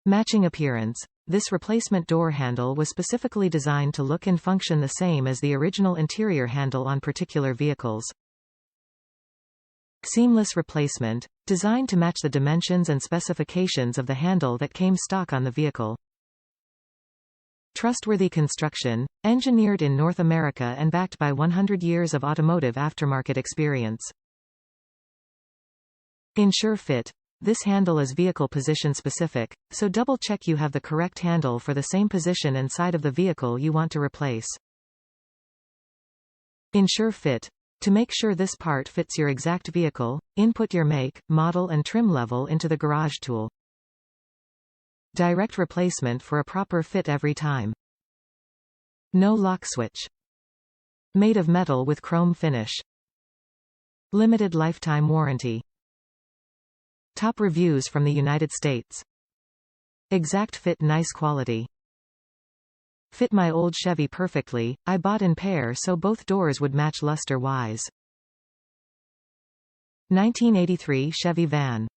Matching appearance. This replacement door handle was specifically designed to look and function the same as the original interior handle on particular vehicles. Seamless replacement. Designed to match the dimensions and specifications of the handle that came stock on the vehicle. Trustworthy construction. Engineered in North America and backed by 100 years of automotive aftermarket experience. Ensure fit. This handle is vehicle position specific, so double-check you have the correct handle for the same position and side of the vehicle you want to replace. Ensure fit. To make sure this part fits your exact vehicle, input your make, model and trim level into the garage tool. Direct replacement for a proper fit every time. No lock switch. Made of metal with chrome finish. Limited lifetime warranty. Top reviews from the United States. Exact fit, nice quality. Fit my old Chevy perfectly, I bought in pair so both doors would match luster-wise. 1983 Chevy van.